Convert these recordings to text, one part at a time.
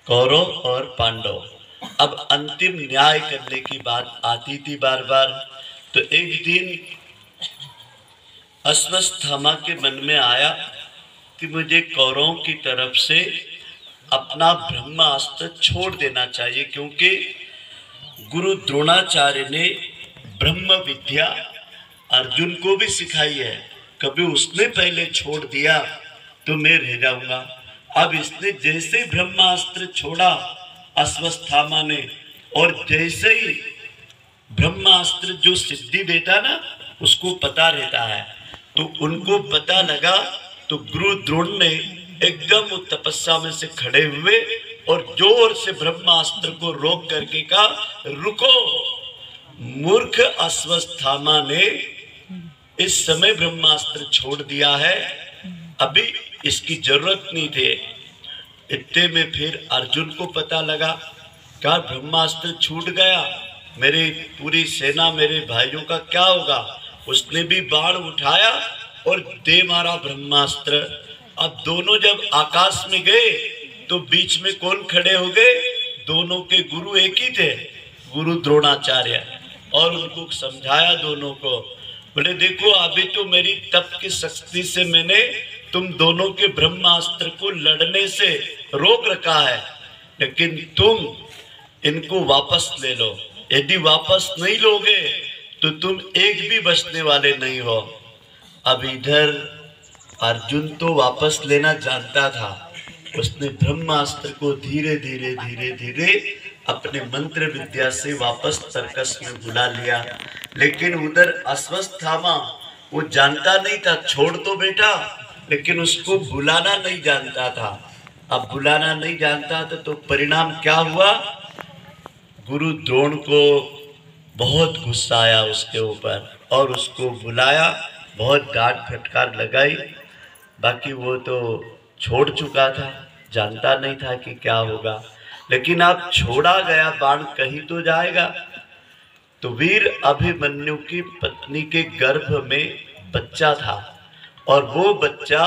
कौरव और पांडव। अब अंतिम न्याय करने की बात आती थी बार बार। तो एक दिन अश्वत्थामा के मन में आया कि मुझे कौरवों की तरफ से अपना ब्रह्मास्त्र छोड़ देना चाहिए, क्योंकि गुरु द्रोणाचार्य ने ब्रह्म विद्या अर्जुन को भी सिखाई है। कभी उसने पहले छोड़ दिया तो मैं रह जाऊंगा। अब इसने जैसे ब्रह्मास्त्र छोड़ा अश्वत्थामा ने, और जैसे ही ब्रह्मास्त्र जो सिद्धि देता ना उसको पता रहता है, तो उनको पता लगा। तो गुरु द्रोण ने एकदम तपस्या में से खड़े हुए और जोर से ब्रह्मास्त्र को रोक करके कहा, रुको। मूर्ख अश्वत्थामा ने इस समय ब्रह्मास्त्र छोड़ दिया है, अभी इसकी जरूरत नहीं थी। इतने में फिर अर्जुन को पता लगा, क्या ब्रह्मास्त्र छूट गया, मेरी पूरी सेना मेरे भाइयों का क्या होगा। उसने भी बाण उठाया और दे मारा ब्रह्मास्त्र। अब दोनों जब आकाश में गए तो बीच में कौन खड़े हो गए? दोनों के गुरु एक ही थे, गुरु द्रोणाचार्य। और उनको समझाया दोनों को, बोले देखो अभी तो मेरी तप की शक्ति से मैंने तुम दोनों के ब्रह्मास्त्र को लड़ने से रोक रखा है, लेकिन तुम इनको वापस ले लो। यदि वापस नहीं लोगे तो तुम एक भी बचने वाले नहीं हो। अब इधर अर्जुन तो वापस लेना जानता था, उसने ब्रह्मास्त्र को धीरे धीरे धीरे धीरे अपने मंत्र विद्या से वापस तर्कस में बुला लिया। लेकिन उधर अश्वत्थामा वो जानता नहीं था, छोड़ तो बेटा, लेकिन उसको बुलाना नहीं जानता था। अब बुलाना नहीं जानता था तो परिणाम क्या हुआ? गुरु द्रोण को बहुत गुस्सा आया उसके ऊपर और उसको बुलाया, बहुत डांट फटकार लगाई। बाकी वो तो छोड़ चुका था, जानता नहीं था कि क्या होगा। लेकिन अब छोड़ा गया बाण कहीं तो जाएगा। तो वीर अभिमन्यु की पत्नी के गर्भ में बच्चा था, और वो बच्चा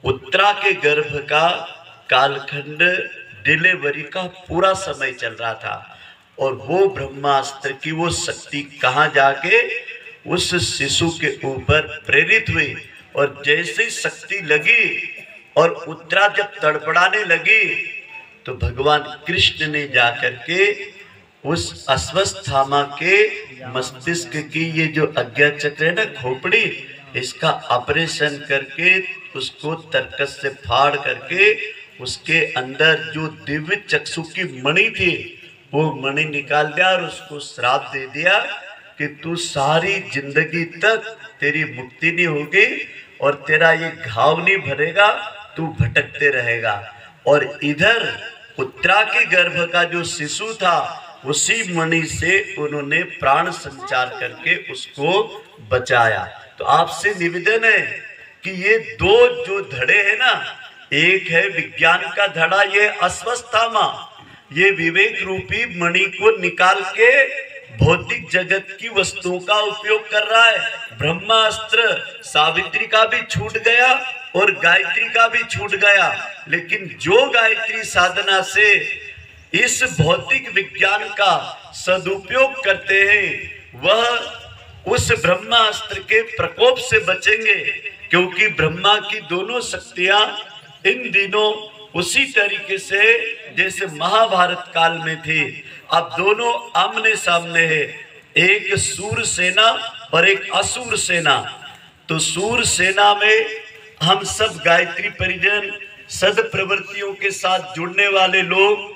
उत्तरा के गर्भ का कालखंड डिलीवरी का पूरा समय चल रहा था। और वो ब्रह्मास्त्र की वो शक्ति कहाँ जाके उस शिशु के ऊपर प्रेरित हुई, और जैसे शक्ति लगी और उत्तरा जब तड़पड़ाने लगी तो भगवान कृष्ण ने जाकर के उस अश्वत्थामा के मस्तिष्क की ये जो अज्ञा चक्र है ना, खोपड़ी, इसका ऑपरेशन करके उसको तर्कस से फाड़ करके उसके अंदर जो दिव्य चक्षु की मणि थी वो मणि निकाल दिया और उसको श्राप दे दिया कि तू सारी जिंदगी तक तेरी मुक्ति नहीं होगी और तेरा ये घाव नहीं भरेगा, तू भटकते रहेगा। और इधर उत्तरा के गर्भ का जो शिशु था उसी मणि से उन्होंने प्राण संचार करके उसको बचाया। तो आपसे निवेदन है कि ये दो जो धड़े हैं ना, एक है विज्ञान का धड़ा, ये अश्वत्थामा ये विवेक रूपी मणि को निकाल के भौतिक जगत की वस्तुओं का उपयोग कर रहा है। ब्रह्मास्त्र सावित्री का भी छूट गया और गायत्री का भी छूट गया, लेकिन जो गायत्री साधना से इस भौतिक विज्ञान का सदुपयोग करते हैं वह उस ब्रह्मास्त्र के प्रकोप से बचेंगे, क्योंकि ब्रह्मा की दोनों शक्तियां इन दिनों उसी तरीके से जैसे महाभारत काल में थी। अब दोनों आमने सामने है, एक सूर सेना और एक असुर सेना। तो सूर सेना में हम सब गायत्री परिजन सद प्रवृत्तियों के साथ जुड़ने वाले लोग